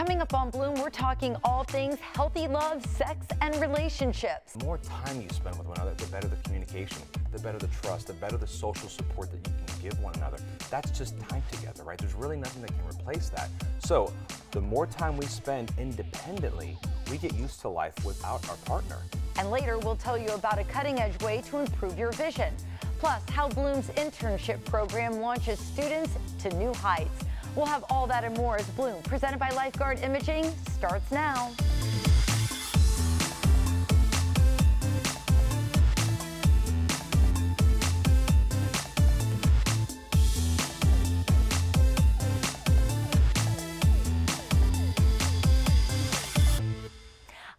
Coming up on Bloom, we're talking all things healthy love, sex, and relationships. The more time you spend with one another, the better the communication, the better the trust, the better the social support that you can give one another. That's just time together, right? There's really nothing that can replace that. So the more time we spend independently, we get used to life without our partner. And later, we'll tell you about a cutting-edge way to improve your vision. Plus, how Bloom's internship program launches students to new heights. We'll have all that and more as Bloom, presented by Lifeguard Imaging, starts now.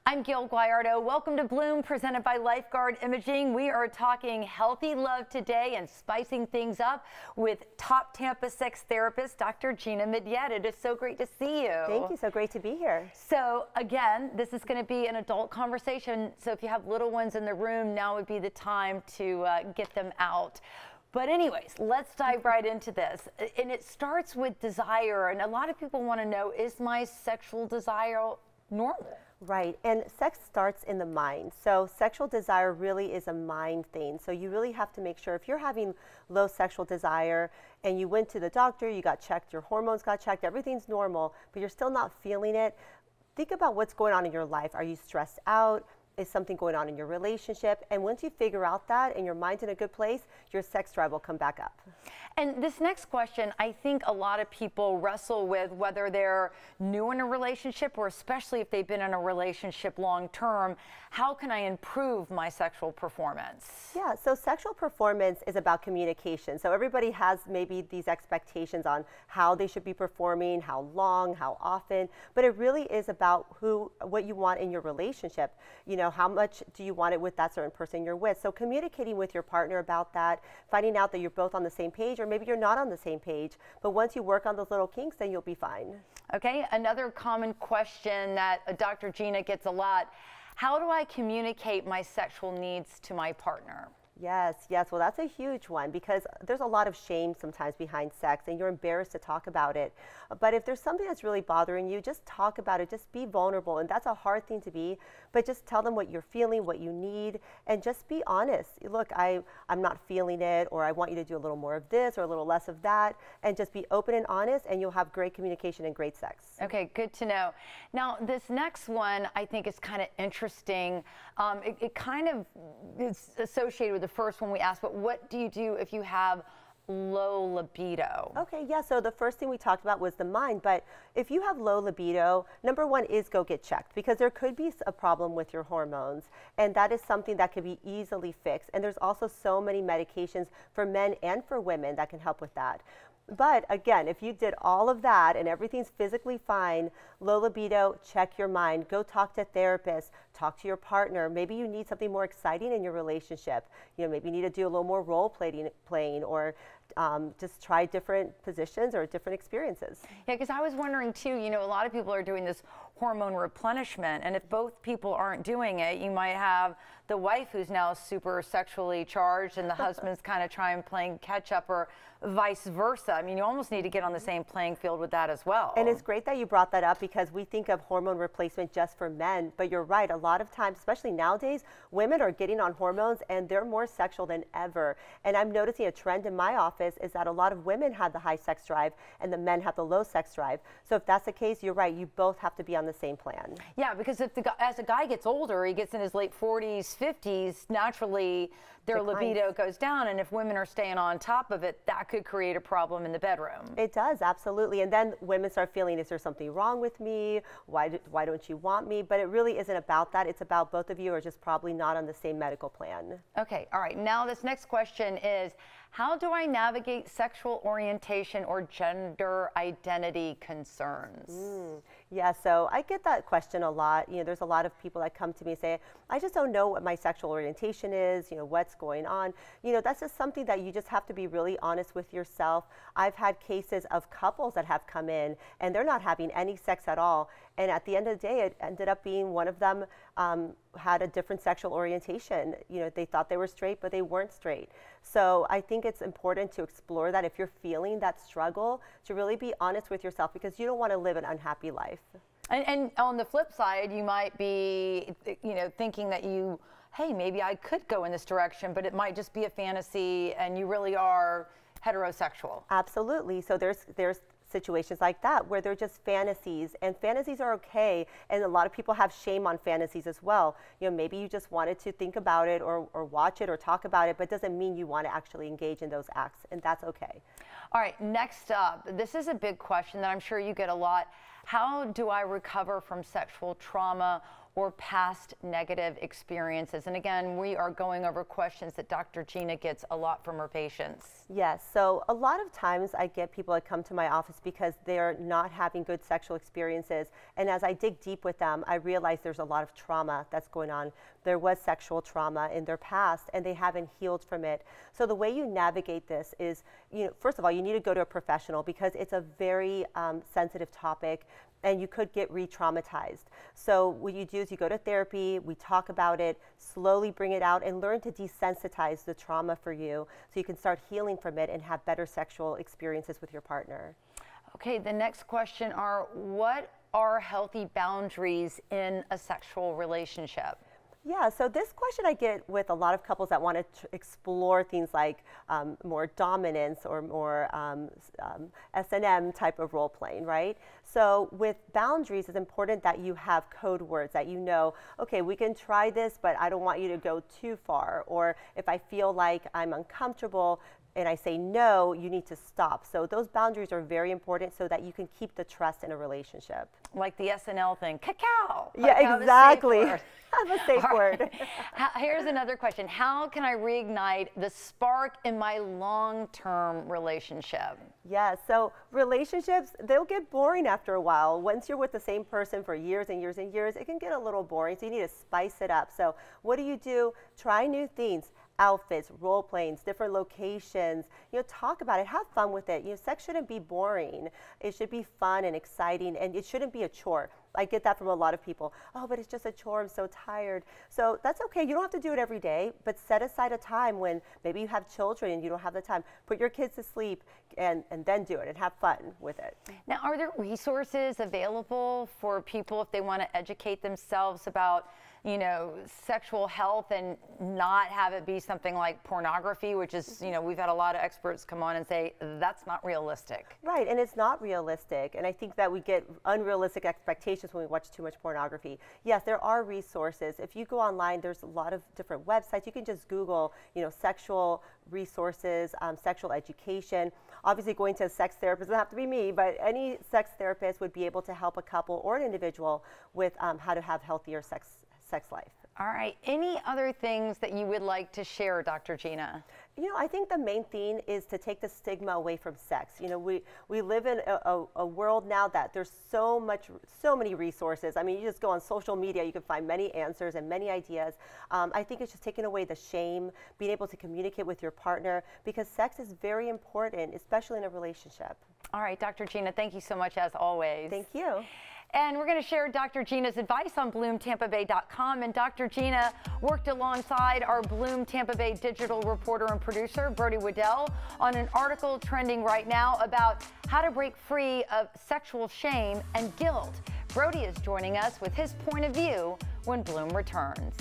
I'm Gayle Guyardo. Welcome to Bloom, presented by Lifeguard Imaging. We are talking healthy love today and spicing things up with top Tampa sex therapist, Dr. Gina Midyett. It is so great to see you. Thank you. So great to be here. So again, this is going to be an adult conversation. So if you have little ones in the room, now would be the time to get them out. But anyways, let's dive right into this. And it starts with desire. And a lot of people want to know, is my sexual desire normal? Right, and sex starts in the mind. So sexual desire really is a mind thing. So you really have to make sure if you're having low sexual desire and you went to the doctor, you got checked, your hormones got checked, everything's normal, but you're still not feeling it, think about what's going on in your life. Are you stressed out? Is something going on in your relationship? And once you figure out that and your mind's in a good place, your sex drive will come back up. And this next question, I think a lot of people wrestle with, whether they're new in a relationship or especially if they've been in a relationship long term. How can I improve my sexual performance? Yeah, so sexual performance is about communication. So everybody has maybe these expectations on how they should be performing, how long, how often, but it really is about what you want in your relationship. You know, how much do you want it with that certain person you're with? So communicating with your partner about that, finding out that you're both on the same page, or maybe you're not on the same page, but once you work on those little kinks, then you'll be fine. Okay, another common question that Dr. Gina gets a lot: how do I communicate my sexual needs to my partner? Yes, well, that's a huge one because there's a lot of shame sometimes behind sex and you're embarrassed to talk about it. But if there's something that's really bothering you, just talk about it, just be vulnerable. And that's a hard thing to be, but just tell them what you're feeling, what you need, and just be honest. Look, I'm not feeling it, or I want you to do a little more of this or a little less of that, and just be open and honest, and you'll have great communication and great sex. Okay, good to know. Now, this next one I think is kind of interesting. It kind of is associated with the first one we asked, but what do you do if you have low libido? Okay, yeah, so the first thing we talked about was the mind, but if you have low libido, number one is go get checked, because there could be a problem with your hormones, and that is something that can be easily fixed. And there's also so many medications for men and for women that can help with that. But again, if you did all of that and everything's physically fine, low libido, check your mind. Go talk to therapists, talk to your partner. Maybe you need something more exciting in your relationship. You know, maybe you need to do a little more role playing or just try different positions or different experiences. Yeah, because I was wondering too, you know, a lot of people are doing this hormone replenishment, and if both people aren't doing it, you might have the wife who's now super sexually charged and the husband's kind of trying playing catch up, or vice versa. I mean, you almost need to get on the same playing field with that as well. And it's great that you brought that up, because we think of hormone replacement just for men, but you're right. A lot of times, especially nowadays, women are getting on hormones and they're more sexual than ever. And I'm noticing a trend in my office is that a lot of women have the high sex drive and the men have the low sex drive. So if that's the case, you're right. You both have to be on the same plan. Yeah, because if as a guy gets older, he gets in his late 40s, 50s, naturally their libido goes down, and if women are staying on top of it, that could create a problem in the bedroom. It does, absolutely. And then women start feeling, is there something wrong with me? Why don't you want me? But it really isn't about that. It's about both of you are just probably not on the same medical plan. Okay, all right. Now this next question is, how do I navigate sexual orientation or gender identity concerns? Yeah, so I get that question a lot. You know, there's a lot of people that come to me and say, I just don't know what my sexual orientation is, you know, what's going on. You know, that's just something that you just have to be really honest with yourself. I've had cases of couples that have come in and they're not having any sex at all. And at the end of the day, it ended up being one of them had a different sexual orientation. You know, they thought they were straight, but they weren't straight. So I think it's important to explore that if you're feeling that struggle, to really be honest with yourself, because you don't want to live an unhappy life. And on the flip side, you might be, thinking that hey, maybe I could go in this direction, but it might just be a fantasy and you really are heterosexual. Absolutely. So there's situations like that where they're just fantasies, and fantasies are okay, and a lot of people have shame on fantasies as well. Maybe you just wanted to think about it or watch it or talk about it, but it doesn't mean you want to actually engage in those acts, and that's okay. All right, next up, this is a big question that I'm sure you get a lot. How do I recover from sexual trauma or past negative experiences? And again, we are going over questions that Dr. Gina gets a lot from her patients. Yes, so a lot of times I get people that come to my office because they're not having good sexual experiences. And as I dig deep with them, I realize there's a lot of trauma that's going on. There was sexual trauma in their past and they haven't healed from it. So the way you navigate this is, first of all, you need to go to a professional because it's a very sensitive topic, and you could get re-traumatized. So what you do is you go to therapy, we talk about it, slowly bring it out, and learn to desensitize the trauma for you so you can start healing from it and have better sexual experiences with your partner. Okay, the next question are, what are healthy boundaries in a sexual relationship? Yeah, so this question I get with a lot of couples that want to explore things like more dominance or more S&M type of role playing, right? So with boundaries, it's important that you have code words that okay, we can try this, but I don't want you to go too far. Or if I feel like I'm uncomfortable and I say no, you need to stop. So those boundaries are very important so that you can keep the trust in a relationship. Like the SNL thing, cacao. Yeah, exactly. Have a safe word. Here's another question. How can I reignite the spark in my long-term relationship? Yeah, so relationships, they'll get boring after a while. Once you're with the same person for years and years and years, it can get a little boring, so you need to spice it up. So what do? Try new things. Outfits, role plays, different locations, talk about it, have fun with it. Sex shouldn't be boring. It should be fun and exciting, and it shouldn't be a chore. I get that from a lot of people. Oh, but it's just a chore, I'm so tired. So that's okay, you don't have to do it every day, but set aside a time when maybe you have children and you don't have the time. Put your kids to sleep and then do it and have fun with it. Now, are there resources available for people if they want to educate themselves about sexual health and not have it be something like pornography, which is, we've had a lot of experts come on and say that's not realistic. Right, and it's not realistic. And I think that we get unrealistic expectations when we watch too much pornography. Yes, there are resources. If you go online, there's a lot of different websites. You can just Google, sexual resources, sexual education. Obviously, going to a sex therapist doesn't have to be me, but any sex therapist would be able to help a couple or an individual with how to have healthier sex life. All right. Any other things that you would like to share, Dr. Gina? I think the main thing is to take the stigma away from sex. We live in a world now that there's so many resources. I mean, you just go on social media, you can find many answers and many ideas. I think it's just taking away the shame, being able to communicate with your partner, because sex is very important, especially in a relationship. All right, Dr. Gina, thank you so much as always. Thank you. And we're going to share Dr. Gina's advice on BloomTampaBay.com. And Dr. Gina worked alongside our Bloom Tampa Bay digital reporter and producer, Brody Waddell, on an article trending right now about how to break free of sexual shame and guilt. Brody is joining us with his point of view when Bloom returns.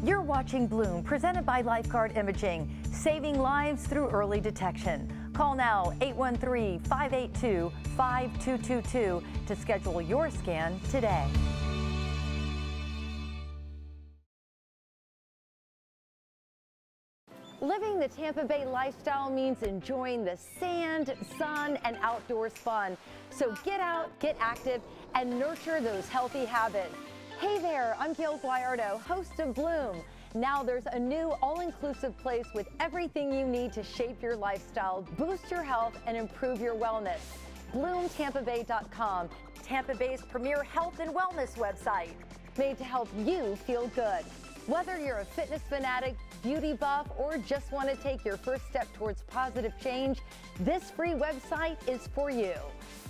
You're watching Bloom, presented by Lifeguard Imaging, saving lives through early detection. Call now 813-582-5222 to schedule your scan today. Living the Tampa Bay lifestyle means enjoying the sand, sun, and outdoors fun. So get out, get active, and nurture those healthy habits. Hey there, I'm Gayle, Guyardo, host of Bloom. Now there's a new all-inclusive place with everything you need to shape your lifestyle, boost your health, and improve your wellness. BloomTampaBay.com, Tampa Bay's premier health and wellness website, made to help you feel good. Whether you're a fitness fanatic, beauty buff, or just want to take your first step towards positive change, this free website is for you.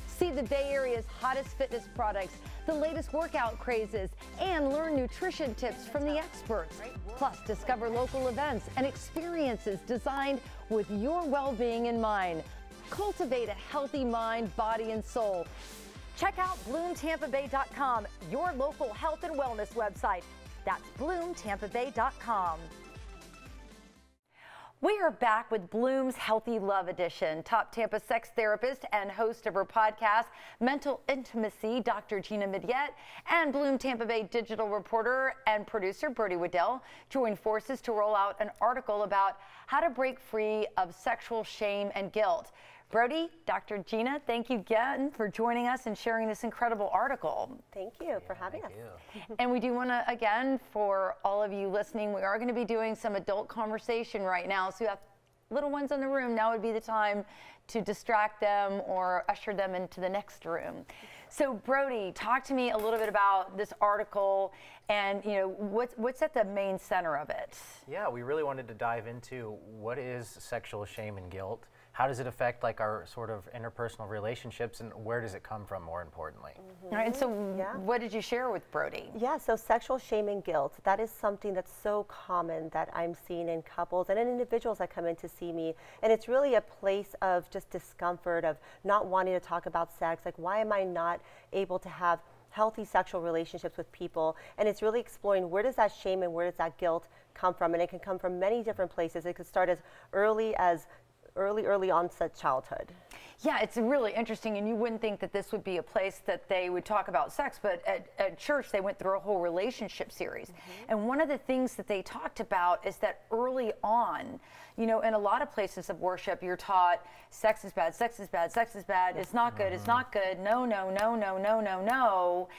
See the Bay Area's hottest fitness products, the latest workout crazes, and learn nutrition tips from the experts. Plus, discover local events and experiences designed with your well-being in mind. Cultivate a healthy mind, body, and soul. Check out bloomtampabay.com, your local health and wellness website. That's bloomtampabay.com. We are back with Bloom's Healthy Love Edition. Top Tampa sex therapist and host of her podcast, Mental Intimacy, Dr. Gina Midyett, and Bloom Tampa Bay digital reporter and producer, Brody Waddell, join forces to roll out an article about how to break free of sexual shame and guilt. Brody, Dr. Gina, thank you again for joining us and sharing this incredible article. Thank you for having us. And we do want to, again, for all of you listening, we are going to be doing some adult conversation right now. So you have little ones in the room, now would be the time to distract them or usher them into the next room. So Brody, talk to me a little bit about this article and, you know, what's at the main center of it? Yeah, we really wanted to dive into what is sexual shame and guilt. How does it affect like our sort of interpersonal relationships, and where does it come from, more importantly? All right, and so what did you share with Brody? Yeah, so sexual shame and guilt, that is something that's so common that I'm seeing in couples and in individuals that come in to see me. And it's really a place of just discomfort, of not wanting to talk about sex. Like, why am I not able to have healthy sexual relationships with people? And it's really exploring, where does that shame and where does that guilt come from? And it can come from many different places. It could start as early onset childhood. Yeah, it's really interesting, and you wouldn't think that this would be a place that they would talk about sex, but at church they went through a whole relationship series. And one of the things that they talked about is that early on, you know, in a lot of places of worship, you're taught sex is bad, sex is bad, sex is bad, it's not good, it's not good, no, no, no, no, no, no, no.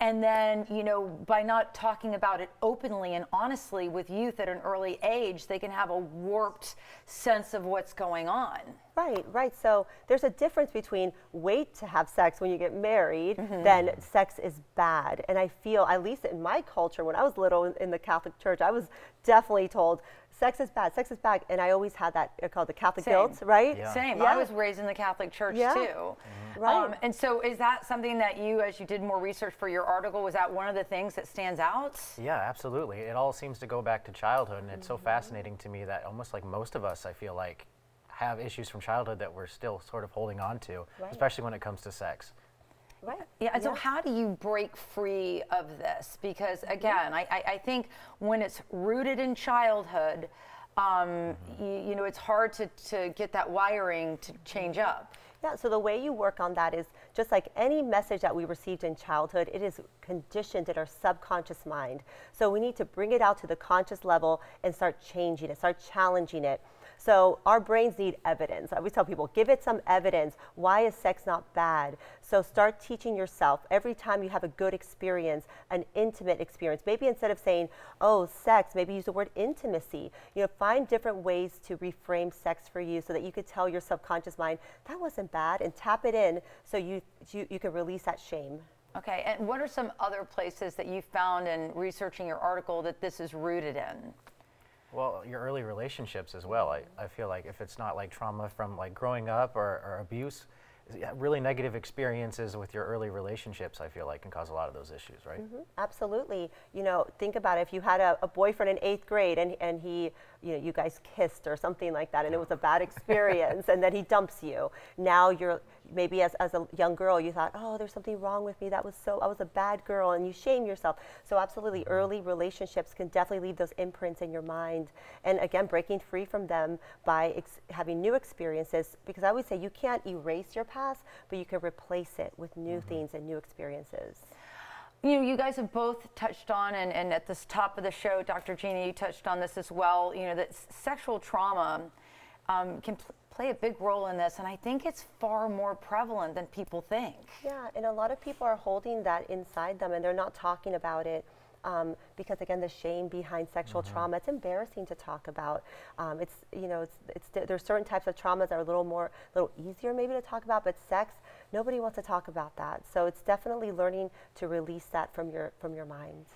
And then, you know, by not talking about it openly and honestly with youth at an early age, they can have a warped sense of what's going on. Right, right. So there's a difference between wait to have sex when you get married, then sex is bad. And I feel, at least in my culture, when I was little in the Catholic Church, I was definitely told sex is bad, sex is bad. And I always had that called the Catholic guilt, right? Yeah. Same. Yeah. I was raised in the Catholic Church too. Right. And so is that something that you, as you did more research for your article, was that one of the things that stands out? Yeah, absolutely. It all seems to go back to childhood, and it's so fascinating to me that almost like most of us, I feel like, have issues from childhood that we're still sort of holding on to, especially when it comes to sex. Right. Yeah, and so how do you break free of this? Because again, I think when it's rooted in childhood, you know, it's hard to get that wiring to change up. Yeah, so the way you work on that is just like any message that we received in childhood, it is conditioned in our subconscious mind. So we need to bring it out to the conscious level and start changing it, start challenging it. So our brains need evidence. I always tell people, give it some evidence. Why is sex not bad? So start teaching yourself every time you have a good experience, an intimate experience. Maybe instead of saying, oh, sex, maybe use the word intimacy. You know, find different ways to reframe sex for you so that you could tell your subconscious mind, that wasn't bad, and tap it in so you can release that shame. Okay, and what are some other places that you found in researching your article that this is rooted in? Well, your early relationships as well. I feel like if it's not like trauma from like growing up or abuse, really negative experiences with your early relationships, I feel like, can cause a lot of those issues, right? Absolutely. You know, think about it. If you had a boyfriend in 8th grade and he, you know, you guys kissed or something like that and it was a bad experience and then he dumps you. Now you're, maybe as a young girl, you thought, oh, there's something wrong with me. I was a bad girl, and you shame yourself. So absolutely, early relationships can definitely leave those imprints in your mind. And again, breaking free from them by having new experiences, because I always say you can't erase your past, but you can replace it with new things and new experiences. You know, you guys have both touched on, and at the top of the show, Dr. Gina, you touched on this as well, you know, that sexual trauma can play a big role in this, and I think it's far more prevalent than people think. Yeah, and a lot of people are holding that inside them, and they're not talking about it. Because again, the shame behind sexual trauma, it's embarrassing to talk about. It's, you know, there's certain types of traumas that are a little easier maybe to talk about, but sex, nobody wants to talk about that. So it's definitely learning to release that from your mind.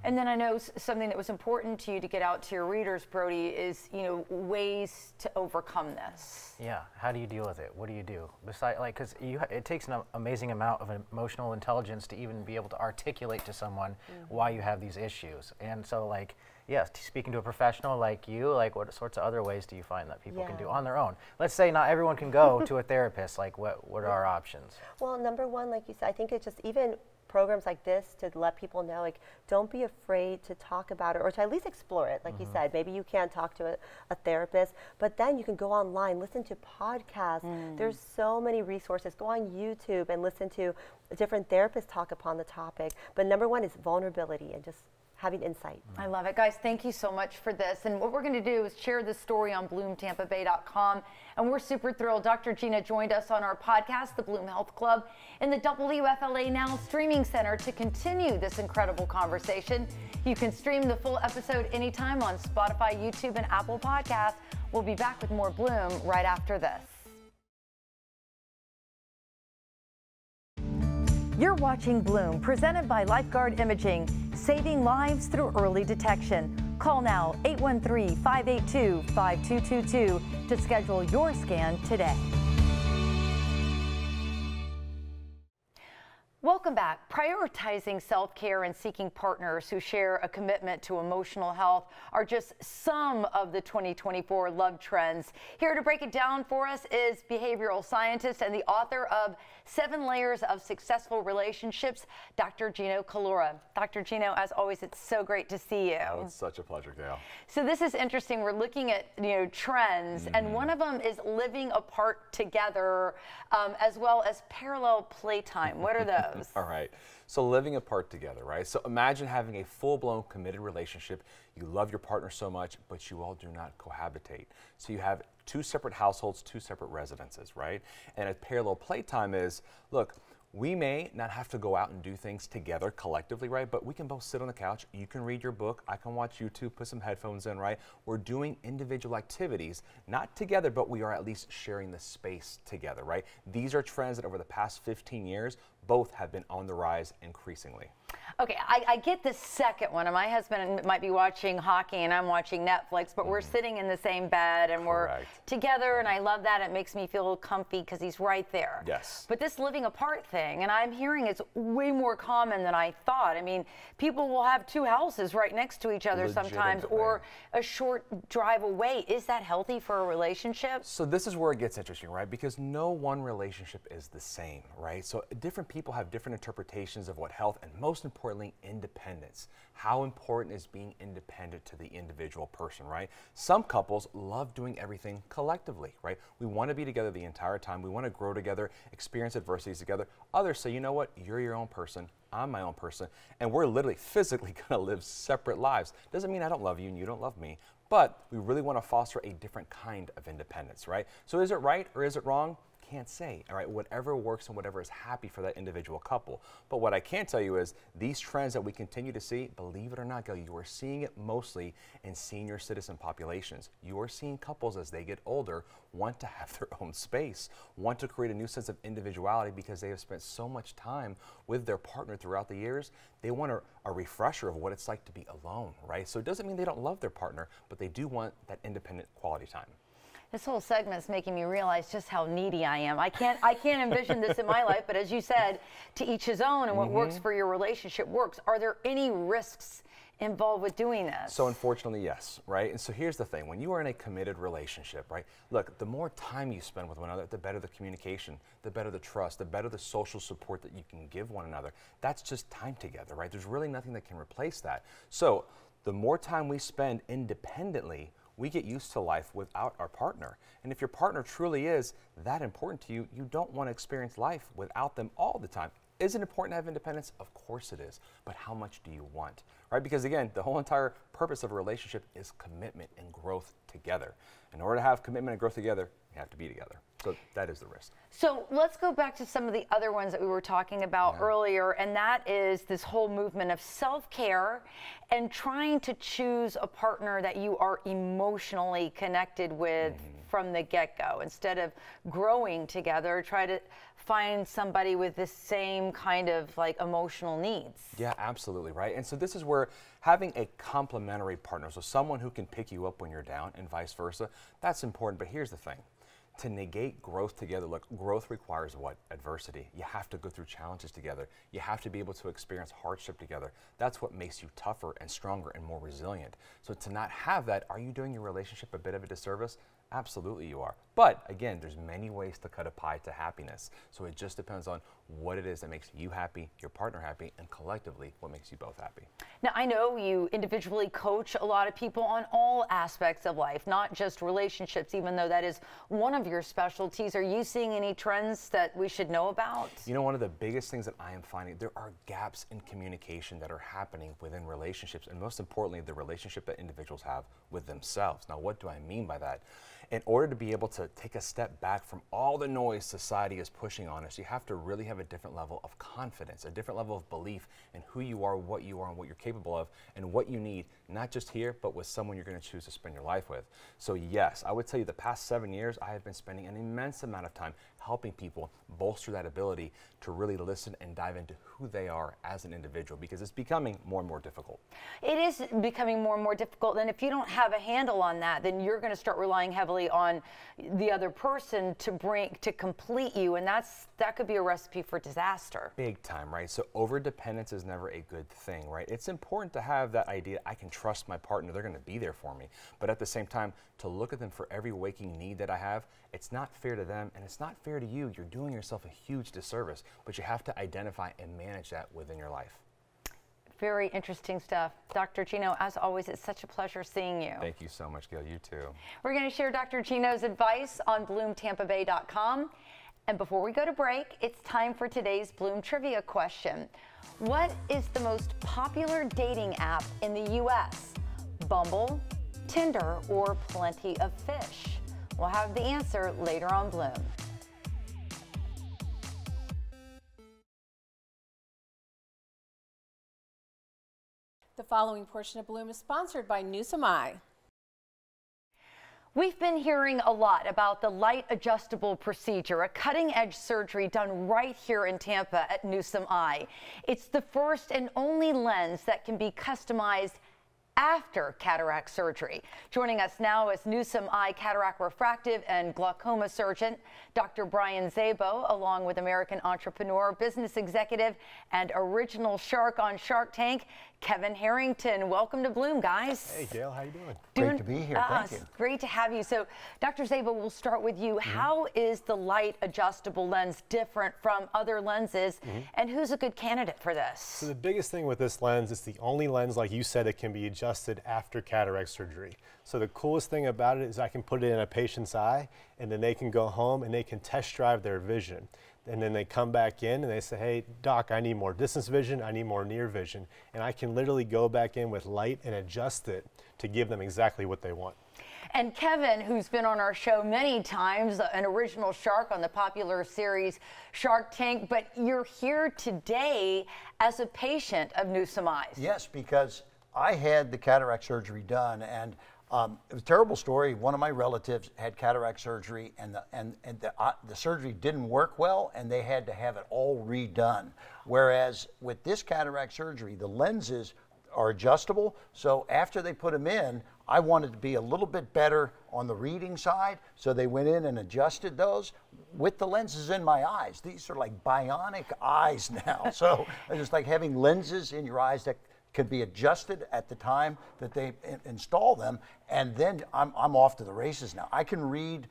And then I know something that was important to you to get out to your readers, Brody, is, you know, ways to overcome this. Yeah, how do you deal with it? What do you do? Besides, like, because it takes an amazing amount of emotional intelligence to even be able to articulate to someone why you have these issues. And so, like, yes, speaking to a professional like you, like, what sorts of other ways do you find that people can do on their own? Let's say not everyone can go to a therapist. Like, what are our options? Well, number one, like you said, I think it's just even programs like this to let people know, like, don't be afraid to talk about it or to at least explore it. Like you said, maybe you can't talk to a therapist, but then you can go online, listen to podcasts. There's so many resources. Go on YouTube and listen to different therapists talk upon the topic. But number one is vulnerability and just having insight. I love it. Guys, thank you so much for this. And what we're going to do is share this story on bloomtampabay.com. And we're super thrilled. Dr. Gina joined us on our podcast, The Bloom Health Club, in the WFLA Now Streaming Center to continue this incredible conversation. You can stream the full episode anytime on Spotify, YouTube, and Apple Podcasts. We'll be back with more Bloom right after this. You're watching Bloom, presented by Lifeguard Imaging, saving lives through early detection. Call now 813-582-5222 to schedule your scan today. Welcome back. Prioritizing self-care and seeking partners who share a commitment to emotional health are just some of the 2024 love trends. Here to break it down for us is behavioral scientist and the author of 7 Layers of Successful Relationships, Dr. Gino Calora. Dr. Gino, as always, it's so great to see you. Oh, it's such a pleasure, Gayle. So this is interesting. We're looking at, you know, trends, and one of them is living apart together, as well as parallel playtime. What are those? All right. So living apart together, right? So imagine having a full-blown committed relationship. You love your partner so much, but you all do not cohabitate. So you have 2 separate households, 2 separate residences, right? And a parallel playtime is, look, we may not have to go out and do things together collectively, right? But we can both sit on the couch. You can read your book. I can watch YouTube, put some headphones in, right? We're doing individual activities, not together, but we are at least sharing the space together, right? These are trends that over the past 15 years, both have been on the rise increasingly. Okay, I get the second one. And my husband might be watching hockey and I'm watching Netflix, but we're sitting in the same bed and we're together, and I love that. It makes me feel comfy because he's right there. Yes. But this living apart thing, and I'm hearing it's way more common than I thought. I mean, people will have 2 houses right next to each other sometimes, or a short drive away. Is that healthy for a relationship? So this is where it gets interesting, right? Because no one relationship is the same, right? So different people have different interpretations of what health, and most importantly, independence. How important is being independent to the individual person, right? Some couples love doing everything collectively, right? We want to be together the entire time. We want to grow together, experience adversities together. Others say, you know what? You're your own person. I'm my own person. And we're literally physically going to live separate lives. Doesn't mean I don't love you and you don't love me, but we really want to foster a different kind of independence, right? So is it right or is it wrong? Can't say, all right? Whatever works and whatever is happy for that individual couple. But what I can tell you is these trends that we continue to see, believe it or not, Gayle, you are seeing it mostly in senior citizen populations. You are seeing couples as they get older want to have their own space, want to create a new sense of individuality because they have spent so much time with their partner throughout the years. They want a refresher of what it's like to be alone, right? So it doesn't mean they don't love their partner, but they do want that independent quality time. This whole segment is making me realize just how needy I am. I can't envision this in my life, but as you said, to each his own, and what works for your relationship works. Are there any risks involved with doing this? So unfortunately, yes, right? And so here's the thing. When you are in a committed relationship, right, look, the more time you spend with one another, the better the communication, the better the trust, the better the social support that you can give one another. That's just time together, right? There's really nothing that can replace that. So the more time we spend independently, we get used to life without our partner. And if your partner truly is that important to you, you don't want to experience life without them all the time. Is it important to have independence? Of course it is. But how much do you want? Right? Because again, the whole entire purpose of a relationship is commitment and growth together. In order to have commitment and growth together, you have to be together. So that is the risk. So let's go back to some of the other ones that we were talking about earlier, and that is this whole movement of self-care and trying to choose a partner that you are emotionally connected with from the get-go. Instead of growing together, try to find somebody with the same kind of like emotional needs. Yeah, absolutely, right? And so this is where having a complementary partner, so someone who can pick you up when you're down and vice versa, that's important. But here's the thing. To negate growth together, look, growth requires what? Adversity. You have to go through challenges together. You have to be able to experience hardship together. That's what makes you tougher and stronger and more resilient. So to not have that, are you doing your relationship a bit of a disservice? Absolutely you are. But again, there's many ways to cut a pie to happiness. So it just depends on what it is that makes you happy, your partner happy, and collectively what makes you both happy. Now, I know you individually coach a lot of people on all aspects of life, not just relationships, even though that is one of your specialties. Are you seeing any trends that we should know about? You know, one of the biggest things that I am finding, there are gaps in communication that are happening within relationships, and most importantly, the relationship that individuals have with themselves. Now, what do I mean by that? In order to be able to take a step back from all the noise society is pushing on us, you have to really have a different level of confidence, a different level of belief in who you are, and what you're capable of, and what you need, not just here, but with someone you're going to choose to spend your life with. So yes, I would tell you the past 7 years, I have been spending an immense amount of time helping people bolster that ability to really listen and dive into who they are as an individual, because it's becoming more and more difficult. It is becoming more and more difficult, and if you don't have a handle on that, then you're going to start relying heavily on the other person to complete you, and that could be a recipe for disaster. Big time, right? So over-dependence is never a good thing, right? It's important to have that idea, I can trust my partner, they're going to be there for me, but at the same time, to look at them for every waking need that I have, it's not fair to them, and it's not fair to you. You're doing yourself a huge disservice, but you have to identify and manage that within your life. Very interesting stuff. Dr. Chino, as always, it's such a pleasure seeing you. Thank you so much, Gayle. You too. We're going to share Dr. Chino's advice on BloomTampaBay.com. And before we go to break, it's time for today's Bloom Trivia question. What is the most popular dating app in the U.S.? Bumble, Tinder, or Plenty of Fish? We'll have the answer later on Bloom. The following portion of Bloom is sponsored by Newsome Eye. We've been hearing a lot about the light adjustable procedure, a cutting-edge surgery done right here in Tampa at Newsome Eye. It's the first and only lens that can be customized after cataract surgery. Joining us now is Newsome Eye cataract refractive and glaucoma surgeon, Dr. Brian Szabo, along with American entrepreneur, business executive, and original shark on Shark Tank, Kevin Harrington. Welcome to Bloom, guys. Hey, Gayle, how you doing? Great to be here. Thank you. Great to have you. So, Dr. Szabo, we'll start with you. How is the light adjustable lens different from other lenses, and who's a good candidate for this? So the biggest thing with this lens, it's the only lens, like you said, it can be adjusted after cataract surgery. So the coolest thing about it is I can put it in a patient's eye, and then they can go home and they can test drive their vision. And then they come back in and they say, hey, doc, I need more distance vision, I need more near vision. And I can literally go back in with light and adjust it to give them exactly what they want. And Kevin, who's been on our show many times, an original shark on the popular series Shark Tank, but you're here today as a patient of Newsome Eyes. Yes, because I had the cataract surgery done, and it was a terrible story. One of my relatives had cataract surgery, and the surgery didn't work well, and they had to have it all redone. Whereas with this cataract surgery, the lenses are adjustable, so after they put them in, I wanted to be a little bit better on the reading side, so they went in and adjusted those with the lenses in my eyes. These are like bionic eyes now, so it's just like having lenses in your eyes that can be adjusted at the time that they install them, and then I'm off to the races now. I can read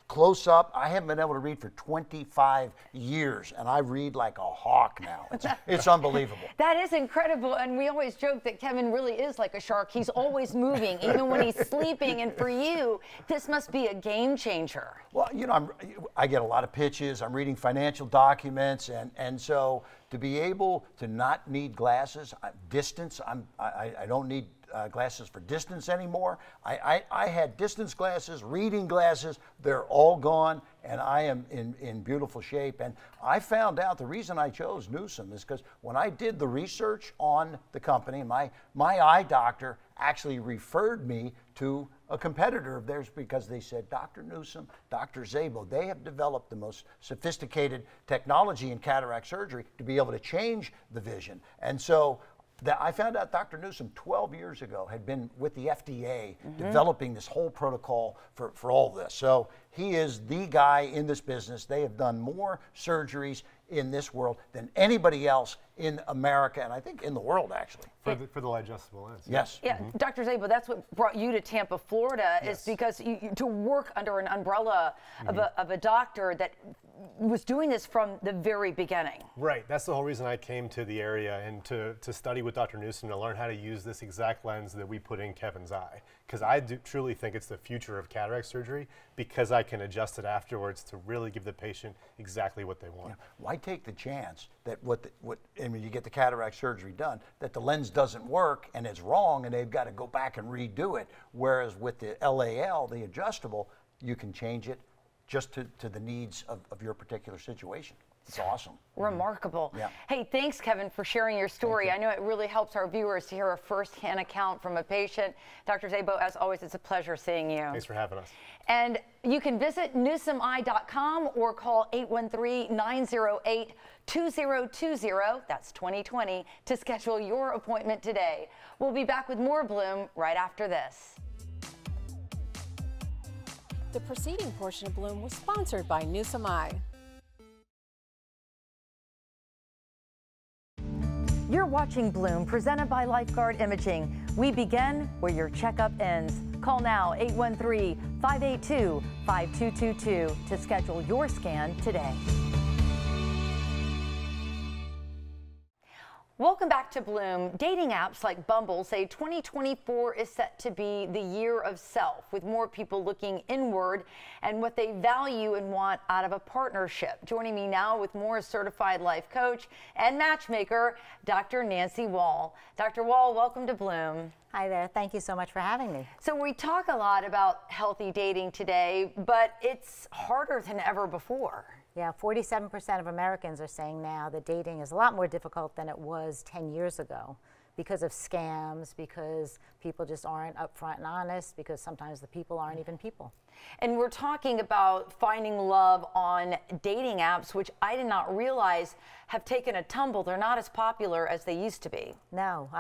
close up. I haven't been able to read for 25 years, and I read like a hawk now. It's unbelievable. That is incredible, and we always joke that Kevin really is like a shark. He's always moving, even when he's sleeping, and for you, this must be a game changer. Well, you know, I get a lot of pitches. I'm reading financial documents, and so to be able to not need glasses, distance, I don't need glasses for distance anymore. I had distance glasses, reading glasses. They're all gone, and I am in beautiful shape. And I found out the reason I chose Newsom is because when I did the research on the company, my eye doctor actually referred me to a competitor of theirs because they said, Dr. Newsom, Dr. Szabo, they have developed the most sophisticated technology in cataract surgery to be able to change the vision. And so I found out Dr. Newsom 12 years ago had been with the FDA developing this whole protocol for all this. So he is the guy in this business. They have done more surgeries in this world than anybody else in America, and I think in the world, actually. For the adjustable lens. Yes. Yeah, Dr. Szabo, that's what brought you to Tampa, Florida, is because to work under an umbrella of a doctor that was doing this from the very beginning. Right, that's the whole reason I came to the area and to study with Dr. Newsom to learn how to use this exact lens that we put in Kevin's eye. Because I truly think it's the future of cataract surgery because I can adjust it afterwards to really give the patient exactly what they want. Yeah. Why take the chance that and when you get the cataract surgery done, that the lens doesn't work and it's wrong and they've got to go back and redo it, whereas with the LAL, the adjustable, you can change it just to the needs of your particular situation. It's awesome. Remarkable. Yeah. Hey, thanks, Kevin, for sharing your story. I know it really helps our viewers to hear a first-hand account from a patient. Dr. Szabo, as always, it's a pleasure seeing you. Thanks for having us. And you can visit newsomeye.com or call 813-908-2020, that's 2020, to schedule your appointment today. We'll be back with more Bloom right after this. The preceding portion of Bloom was sponsored by Newsom Eye. You're watching Bloom, presented by Lifeguard Imaging. We begin where your checkup ends. Call now, 813-582-5222 to schedule your scan today. Welcome back to Bloom. Dating apps like Bumble say 2024 is set to be the year of self, with more people looking inward and what they value and want out of a partnership. Joining me now with more certified life coach and matchmaker, Dr. Nancy Wall. Dr. Wall, welcome to Bloom. Hi there. Thank you so much for having me. So we talk a lot about healthy dating today, but it's harder than ever before. Yeah, 47% of Americans are saying now that dating is a lot more difficult than it was 10 years ago because of scams, because people just aren't upfront and honest, because sometimes the people aren't even people. And we're talking about finding love on dating apps, which I did not realize have taken a tumble. They're not as popular as they used to be. No,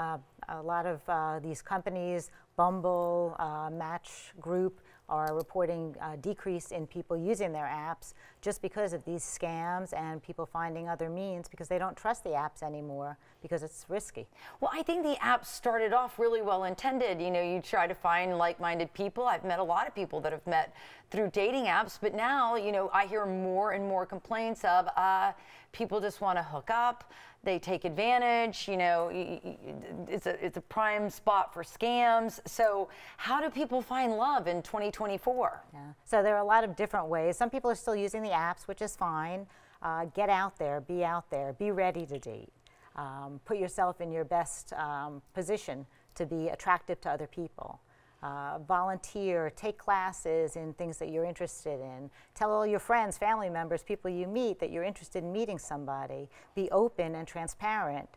a lot of these companies, Bumble, Match Group, are reporting a decrease in people using their apps just because of these scams and people finding other means because they don't trust the apps anymore because it's risky. Well, I think the apps started off really well intended. You know, you try to find like-minded people. I've met a lot of people that have met through dating apps, but now, you know, I hear more and more complaints of people just want to hook up. They take advantage, you know, it's a prime spot for scams. So how do people find love in 2024? Yeah. So there are a lot of different ways. Some people are still using the apps, which is fine. Get out there, be ready to date. Put yourself in your best position to be attractive to other people. Volunteer, take classes in things that you're interested in. Tell all your friends, family members, people you meet that you're interested in meeting somebody. Be open and transparent,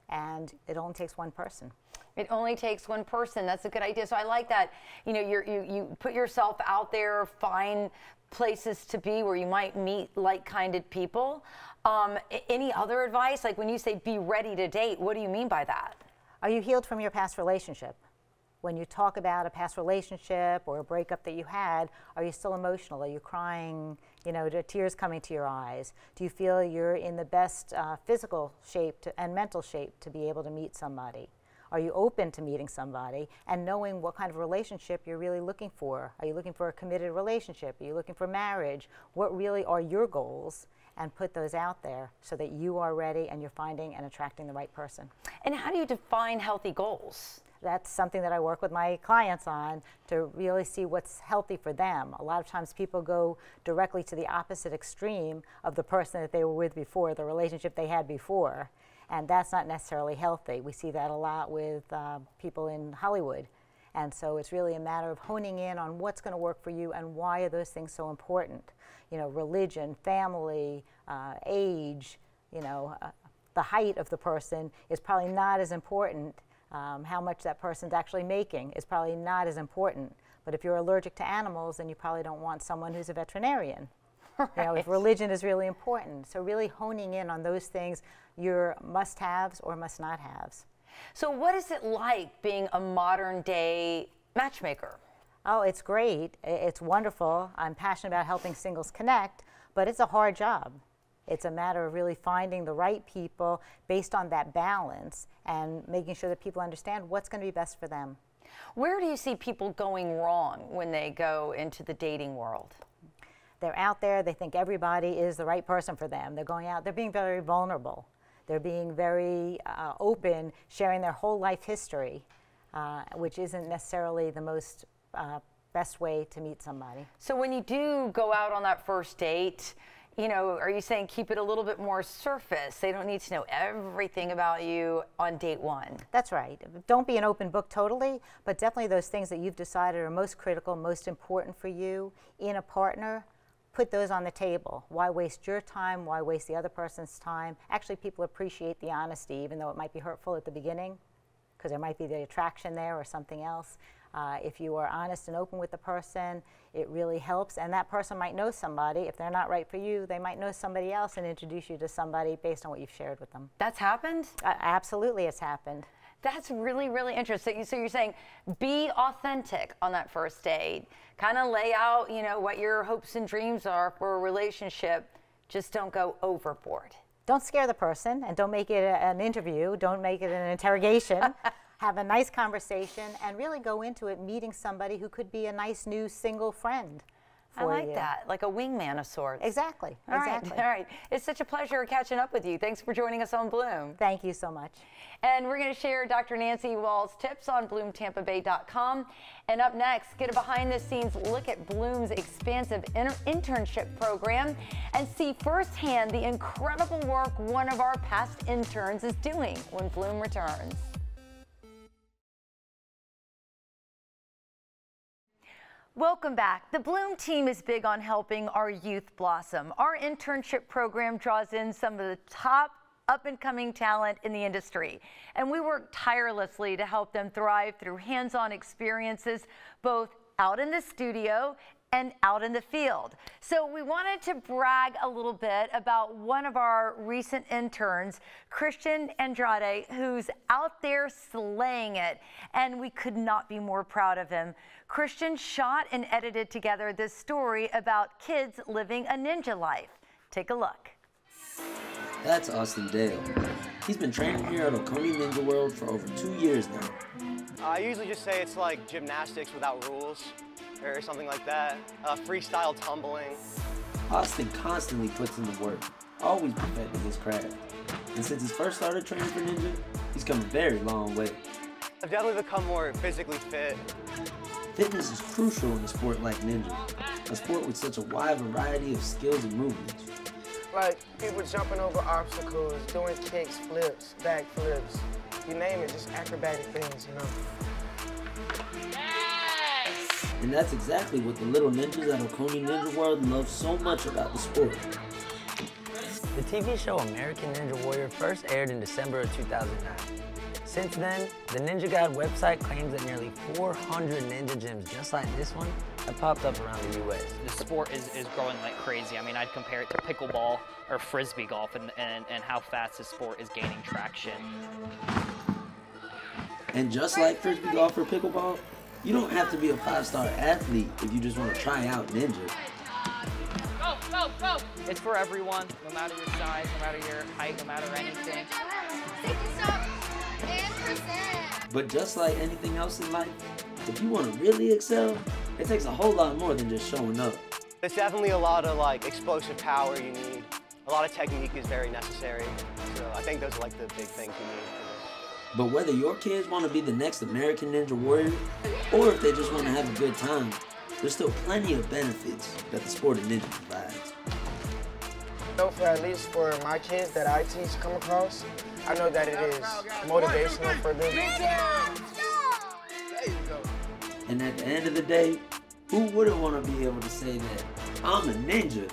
and it only takes one person. It only takes one person. That's a good idea. So I like that. You know, you put yourself out there, find places to be where you might meet like-minded people. Any other advice? Like when you say be ready to date, what do you mean by that? Are you healed from your past relationship? When you talk about a past relationship or a breakup that you had, are you still emotional? Are you crying? You know, are tears coming to your eyes? Do you feel you're in the best physical shape and mental shape to be able to meet somebody? Are you open to meeting somebody and knowing what kind of relationship you're really looking for? Are you looking for a committed relationship? Are you looking for marriage? What really are your goals? And put those out there so that you are ready and you're finding and attracting the right person. And how do you define healthy goals? That's something that I work with my clients on to really see what's healthy for them. A lot of times people go directly to the opposite extreme of the person that they were with before, the relationship they had before. And that's not necessarily healthy. We see that a lot with people in Hollywood. And so it's really a matter of honing in on what's going to work for you and why are those things so important. You know, religion, family, age, you know, the height of the person is probably not as important. How much that person's actually making is probably not as important. But if you're allergic to animals, then you probably don't want someone who's a veterinarian. Right. You know, if religion is really important. So really honing in on those things, your must-haves or must-not-haves. So what is it like being a modern day matchmaker? Oh, it's great. It's wonderful. I'm passionate about helping singles connect, but it's a hard job. It's a matter of really finding the right people based on that balance and making sure that people understand what's going to be best for them. Where do you see people going wrong when they go into the dating world? They're out there, they think everybody is the right person for them. They're going out, they're being very vulnerable. They're being very open, sharing their whole life history, which isn't necessarily the most best way to meet somebody. So when you do go out on that first date, you know, are you saying keep it a little bit more surface? They don't need to know everything about you on date one. That's right. Don't be an open book totally, but definitely those things that you've decided are most critical, most important for you in a partner, put those on the table. Why waste your time? Why waste the other person's time? Actually, people appreciate the honesty, even though it might be hurtful at the beginning, because there might be the attraction there or something else. If you are honest and open with the person, it really helps. And that person might know somebody. If they're not right for you, they might know somebody else and introduce you to somebody based on what you've shared with them. That's happened? Absolutely, it's happened. That's really, really interesting. So you're saying be authentic on that first date. Kind of lay out, you know, what your hopes and dreams are for a relationship. Just don't go overboard. Don't scare the person and don't make it an interview. Don't make it an interrogation. Have a nice conversation and really go into it meeting somebody who could be a nice new single friend for I like you. that, like a wingman of sorts. Exactly. All exactly. right, all right. It's such a pleasure catching up with you. Thanks for joining us on Bloom. Thank you so much. And we're going to share Dr. Nancy Wall's tips on BloomTampaBay.com. And up next, get a behind-the-scenes look at Bloom's expansive internship program and see firsthand the incredible work one of our past interns is doing when Bloom returns. Welcome back. The Bloom team is big on helping our youth blossom. Our internship program draws in some of the top up-and-coming talent in the industry, and we work tirelessly to help them thrive through hands-on experiences both out in the studio and out in the field. So we wanted to brag a little bit about one of our recent interns, Christian Andrade, who's out there slaying it, and we could not be more proud of him. Christian shot and edited together this story about kids living a ninja life. Take a look. That's Austin Dale. He's been training here at Oconee Ninja World for over 2 years now. I usually just say it's like gymnastics without rules, or something like that. Freestyle tumbling. Austin constantly puts in the work, always perfecting his craft. And since he's first started training for ninja, he's come a very long way. I've definitely become more physically fit. Fitness is crucial in a sport like ninja, a sport with such a wide variety of skills and movements. Like people jumping over obstacles, doing kicks, flips, back flips, you name it, just acrobatic things, you know. And that's exactly what the little ninjas at Oconee Ninja World love so much about the sport. The TV show American Ninja Warrior first aired in December of 2009. Since then, the Ninja Guide website claims that nearly 400 ninja gyms just like this one have popped up around the U.S. The sport is growing like crazy. I mean, I'd compare it to pickleball or frisbee golf and how fast this sport is gaining traction. And just like frisbee golf or pickleball, you don't have to be a 5-star athlete if you just want to try out ninja. Go, go, go! It's for everyone, no matter your size, no matter your height, no matter anything. But just like anything else in life, if you want to really excel, it takes a whole lot more than just showing up. There's definitely a lot of like explosive power you need. A lot of technique is very necessary. So I think those are like the big things you need. But whether your kids want to be the next American Ninja Warrior, or if they just want to have a good time, there's still plenty of benefits that the sport of ninja provides. So for at least for my kids that I teach come across, I know that it is motivational for them. And at the end of the day, who wouldn't want to be able to say that I'm a ninja?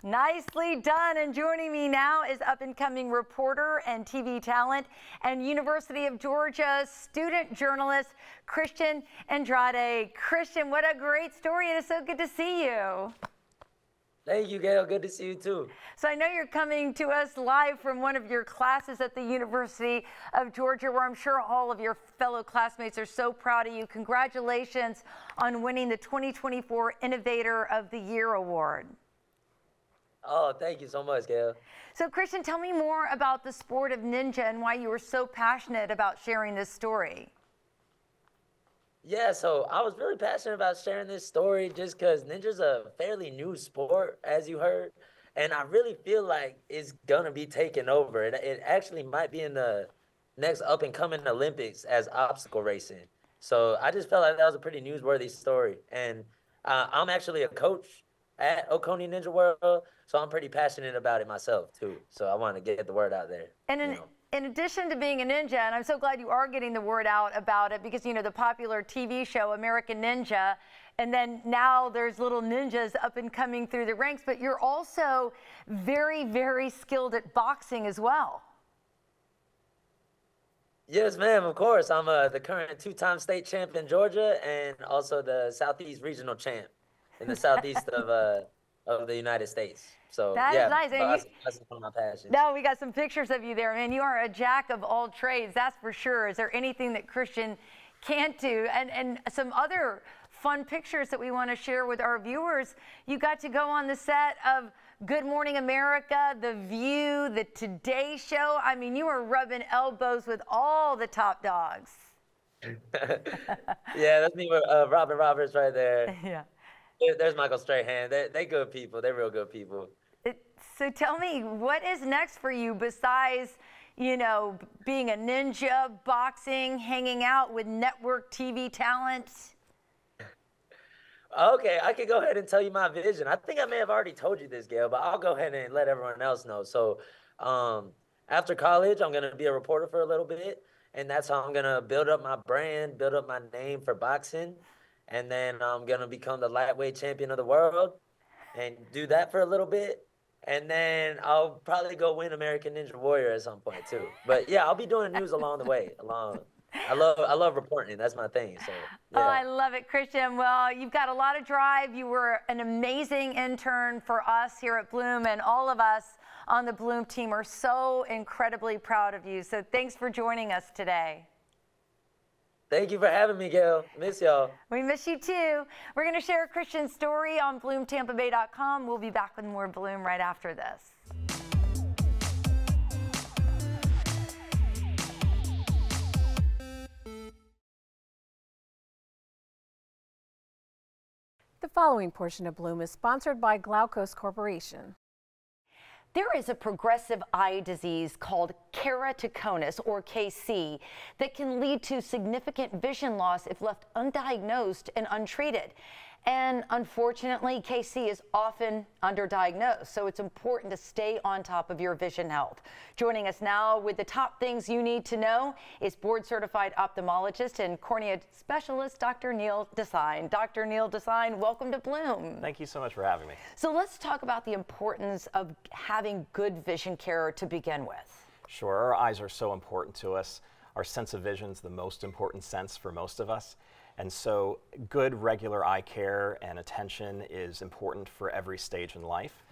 Nicely done. And joining me now is up-and-coming reporter and TV talent and University of Georgia student journalist Christian Andrade. Christian, what a great story. It is so good to see you. Thank you, Gayle. Good to see you too. So I know you're coming to us live from one of your classes at the University of Georgia, where I'm sure all of your fellow classmates are so proud of you. Congratulations on winning the 2024 Innovator of the Year Award. Oh, thank you so much, Gayle. So Christian, tell me more about the sport of ninja and why you were so passionate about sharing this story. Yeah, so I was really passionate about sharing this story just because ninja's a fairly new sport, as you heard. And I really feel like it's going to be taken over. It actually might be in the next up-and-coming Olympics as obstacle racing. So I just felt like that was a pretty newsworthy story. And I'm actually a coach at Oconee Ninja World, so I'm pretty passionate about it myself, too. So I wanted to get the word out there. And in addition to being a ninja, and I'm so glad you are getting the word out about it because, you know, the popular TV show American Ninja, and then now there's little ninjas up and coming through the ranks, but you're also very, very skilled at boxing as well. Yes, ma'am, of course. I'm the current two-time state champ in Georgia and also the Southeast regional champ in the Southeast of the United States. So that yeah, is nice. That's one of my passions. Now we got some pictures of you there, man. You are a jack of all trades, that's for sure. Is there anything that Christian can't do? And some other fun pictures that we want to share with our viewers. You got to go on the set of Good Morning America, The View, The Today Show. I mean, you were rubbing elbows with all the top dogs. Yeah, that's me with Robin Roberts right there. Yeah. There's Michael Strahan. They good people. They're real good people. So tell me, what is next for you besides, you know, being a ninja, boxing, hanging out with network TV talent? Okay, I could go ahead and tell you my vision. I think I may have already told you this, Gayle, but I'll go ahead and let everyone else know. So after college, I'm going to be a reporter for a little bit, and that's how I'm going to build up my brand, build up my name for boxing. And then I'm going to become the lightweight champion of the world and do that for a little bit. And then I'll probably go win American Ninja Warrior at some point too. But yeah, I'll be doing news along the way. I love reporting. That's my thing. So yeah. Oh, I love it, Christian. Well, you've got a lot of drive. You were an amazing intern for us here at Bloom, and all of us on the Bloom team are so incredibly proud of you. So thanks for joining us today. Thank you for having me, Gayle. Miss y'all. We miss you too. We're going to share Christian's story on BloomTampaBay.com. We'll be back with more Bloom right after this. The following portion of Bloom is sponsored by Glaukos Corporation. There is a progressive eye disease called keratoconus, or KC, that can lead to significant vision loss if left undiagnosed and untreated. And unfortunately, KC is often underdiagnosed, so it's important to stay on top of your vision health. Joining us now with the top things you need to know is board-certified ophthalmologist and cornea specialist, Dr. Neil Desine. Dr. Neil Desine, welcome to Bloom. Thank you so much for having me. So let's talk about the importance of having good vision care to begin with. Sure, our eyes are so important to us. Our sense of vision is the most important sense for most of us. And so good regular eye care and attention is important for every stage in life,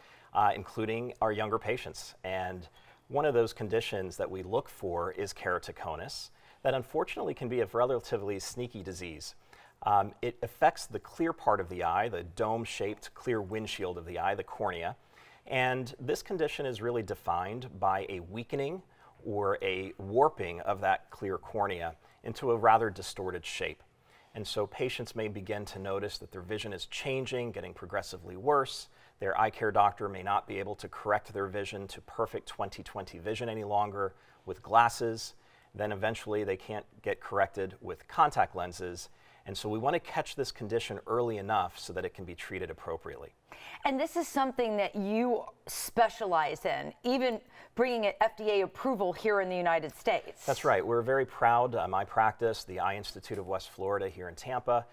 including our younger patients. And one of those conditions that we look for is keratoconus, that unfortunately can be a relatively sneaky disease. It affects the clear part of the eye, the dome-shaped clear windshield of the eye, the cornea. And this condition is really defined by a weakening or a warping of that clear cornea into a rather distorted shape. And so patients may begin to notice that their vision is changing, getting progressively worse. Their eye care doctor may not be able to correct their vision to perfect 20/20 vision any longer with glasses. Then eventually they can't get corrected with contact lenses. And so we want to catch this condition early enough so that it can be treated appropriately. And this is something that you specialize in, even bringing it FDA approval here in the United States. That's right. We're very proud, my practice, the Eye Institute of West Florida here in Tampa,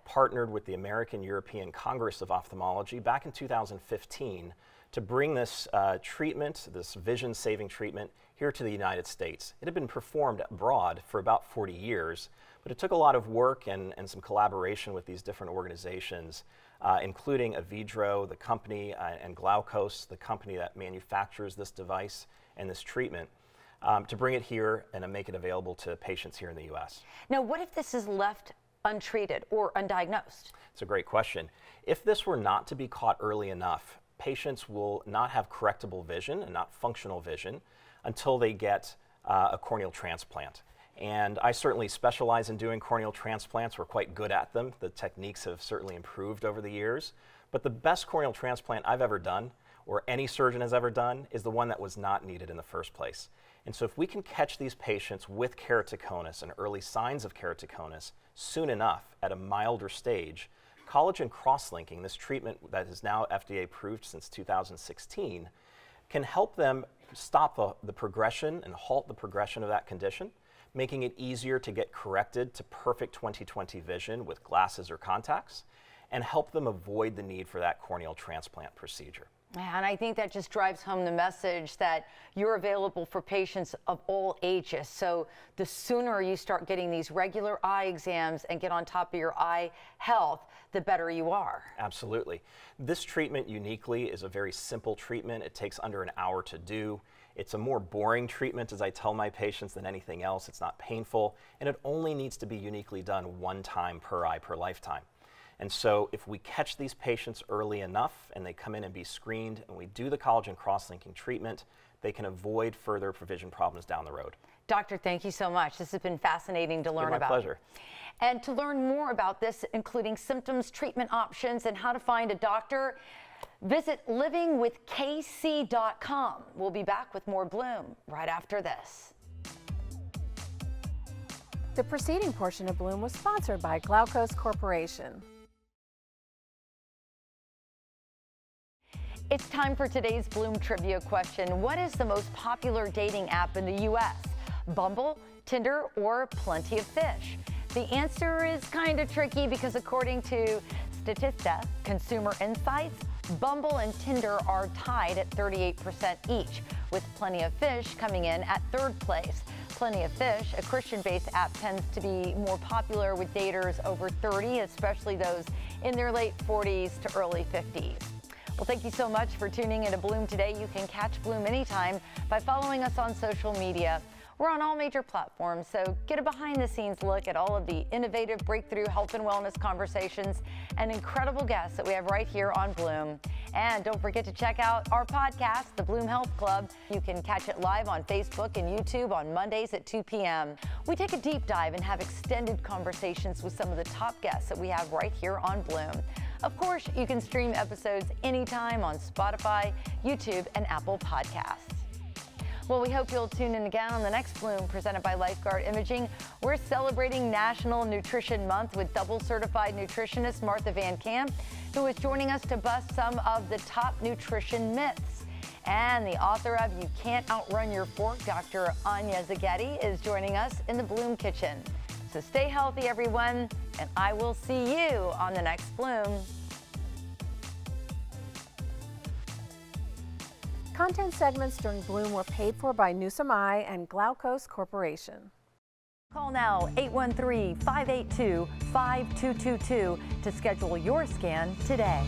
partnered with the American European Congress of Ophthalmology back in 2015 to bring this treatment, this vision-saving treatment, here to the United States. It had been performed abroad for about 40 years, but it took a lot of work and some collaboration with these different organizations, including Avidro, the company, and Glaukos, the company that manufactures this device and this treatment, to bring it here and make it available to patients here in the U.S. Now, what if this is left untreated or undiagnosed? It's a great question. If this were not to be caught early enough, patients will not have correctable vision and not functional vision until they get a corneal transplant. And I certainly specialize in doing corneal transplants. We're quite good at them. The techniques have certainly improved over the years. But the best corneal transplant I've ever done, or any surgeon has ever done, is the one that was not needed in the first place. And so if we can catch these patients with keratoconus and early signs of keratoconus soon enough at a milder stage, collagen cross-linking, this treatment that is now FDA approved since 2016, can help them stop the progression and halt the progression of that condition, making it easier to get corrected to perfect 20/20 vision with glasses or contacts, and help them avoid the need for that corneal transplant procedure. And I think that just drives home the message that you're available for patients of all ages. So the sooner you start getting these regular eye exams and get on top of your eye health, the better you are. Absolutely. This treatment uniquely is a very simple treatment. It takes under an hour to do. It's a more boring treatment, as I tell my patients, than anything else. It's not painful, and it only needs to be uniquely done one time per eye per lifetime. And so if we catch these patients early enough and they come in and be screened and we do the collagen cross-linking treatment, they can avoid further vision problems down the road. Doctor, thank you so much. This has been fascinating to learn about. My pleasure. And to learn more about this, including symptoms, treatment options, and how to find a doctor, visit livingwithkc.com. We'll be back with more Bloom right after this. The preceding portion of Bloom was sponsored by Glaukos Corporation. It's time for today's Bloom trivia question. What is the most popular dating app in the U.S.? Bumble, Tinder, or Plenty of Fish? The answer is kind of tricky because according to Statista Consumer Insights, Bumble and Tinder are tied at 38% each, with Plenty of Fish coming in at third place. Plenty of Fish, a Christian-based app, tends to be more popular with daters over 30, especially those in their late 40s to early 50s. Well, thank you so much for tuning into Bloom today. You can catch Bloom anytime by following us on social media. We're on all major platforms, so get a behind-the-scenes look at all of the innovative breakthrough health and wellness conversations and incredible guests that we have right here on Bloom. And don't forget to check out our podcast, The Bloom Health Club. You can catch it live on Facebook and YouTube on Mondays at 2 p.m. We take a deep dive and have extended conversations with some of the top guests that we have right here on Bloom. Of course, you can stream episodes anytime on Spotify, YouTube, and Apple Podcasts. Well, we hope you'll tune in again on the next Bloom presented by Lifeguard Imaging. We're celebrating National Nutrition Month with double certified nutritionist Martha Van Camp, who is joining us to bust some of the top nutrition myths. And the author of You Can't Outrun Your Fork, Dr. Anya Zaghetti, is joining us in the Bloom Kitchen. So stay healthy, everyone, and I will see you on the next Bloom. Content segments during Bloom were paid for by Newsom Eye and Glaukos Corporation. Call now 813-582-5222 to schedule your scan today.